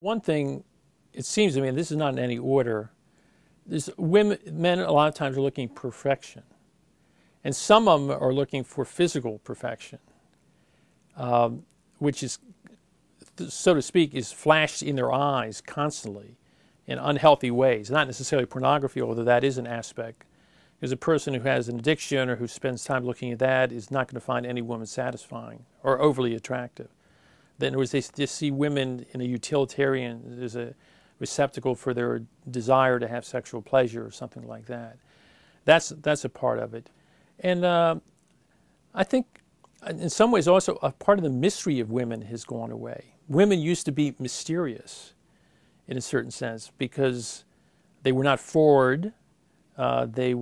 One thing, it seems to me, and this is not in any order, men a lot of times are looking for perfection. And some of them are looking for physical perfection, which is, so to speak, is flashed in their eyes constantly in unhealthy ways. Not necessarily pornography, although that is an aspect. Because a person who has an addiction or who spends time looking at that is not going to find any woman satisfying or overly attractive. In other words, they just see women in a utilitarian, as a receptacle for their desire to have sexual pleasure or something like that. That's a part of it. And I think in some ways also a part of the mystery of women has gone away. Women used to be mysterious in a certain sense because they were not forward. They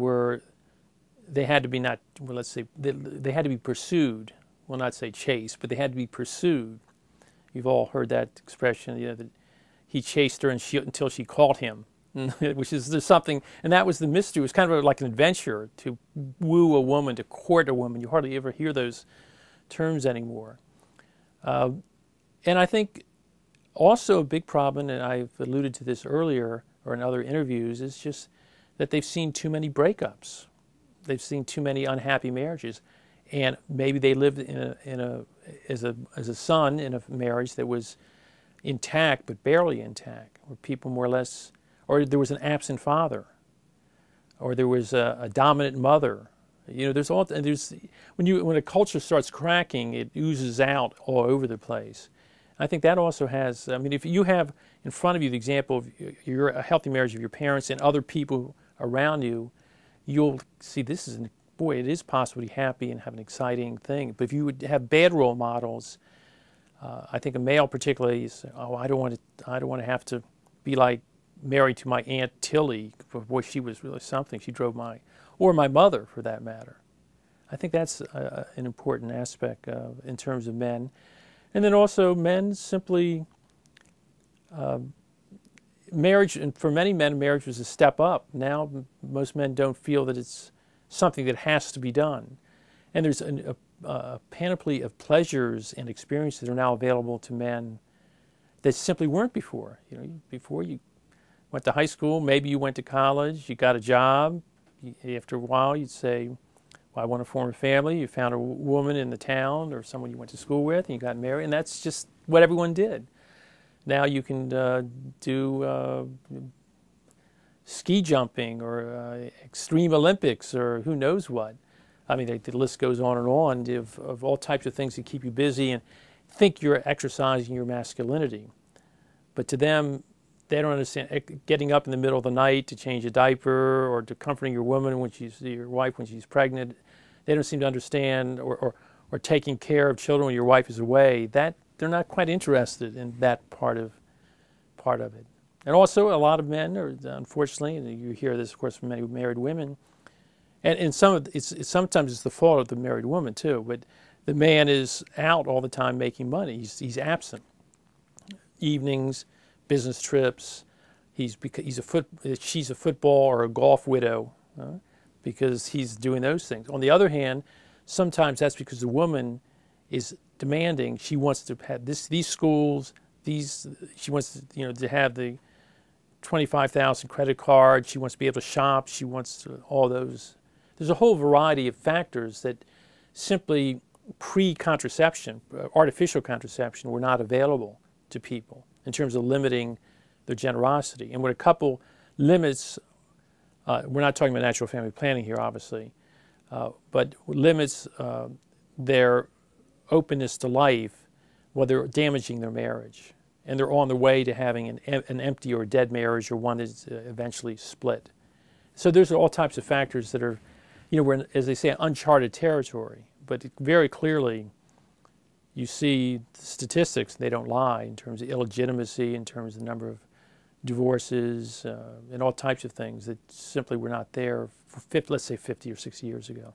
had to be not, well, let's say, they had to be pursued. Well, not say chased, but they had to be pursued. You've all heard that expression, that he chased her until she caught him, which is there's something, and that was the mystery. It was kind of like an adventure to woo a woman, to court a woman. You hardly ever hear those terms anymore. And I think also a big problem, and I've alluded to this earlier or in other interviews, is just that they've seen too many breakups. They've seen too many unhappy marriages. And maybe they lived as a son in a marriage that was intact but barely intact, where people more or less, or there was an absent father, or there was a dominant mother. When a culture starts cracking, it oozes out all over the place. I think that also has. I mean, if you have in front of you the example of a healthy marriage of your parents and other people around you, you'll see this is boy, it is possible to be happy and have an exciting thing. But if you would have bad role models, I think a male particularly is, I don't want to have to be like married to my Aunt Tilly. Boy, she was really something. She drove or my mother for that matter. I think that's an important aspect in terms of men. And then also men simply, marriage, and for many men, marriage was a step up. Now most men don't feel that it's something that has to be done. And there's a panoply of pleasures and experiences that are now available to men that simply weren't before. Before you went to high school, maybe you went to college, you got a job. After a while, you'd say, well, I want to form a family. You found a woman in the town or someone you went to school with, and you got married, and that's just what everyone did. Now you can do ski jumping or extreme Olympics or who knows what. I mean, the list goes on and on of all types of things that keep you busy and think you're exercising your masculinity. But to them, they don't understand getting up in the middle of the night to change a diaper or to comforting your wife when she's pregnant. They don't seem to understand or taking care of children when your wife is away. That they're not quite interested in that part of it. And also, a lot of men are, unfortunately, and you hear this, of course, from many married women, and sometimes it's the fault of the married woman too. But the man is out all the time making money. He's absent. Evenings, business trips. She's a football or a golf widow because he's doing those things. On the other hand, sometimes that's because the woman is demanding. She wants to have these schools. She wants to have the 25,000 credit card. She wants to be able to shop. She wants all those. There's a whole variety of factors that simply pre-contraception, artificial contraception, were not available to people in terms of limiting their generosity. And when a couple limits, we're not talking about natural family planning here, obviously, but limits their openness to life, well, they're damaging their marriage. And they're on their way to having an empty or dead marriage or one that's eventually split. So there's all types of factors that are, we're in, as they say, uncharted territory. But very clearly, you see statistics, they don't lie, in terms of illegitimacy, in terms of the number of divorces, and all types of things that simply were not there, let's say 50 or 60 years ago.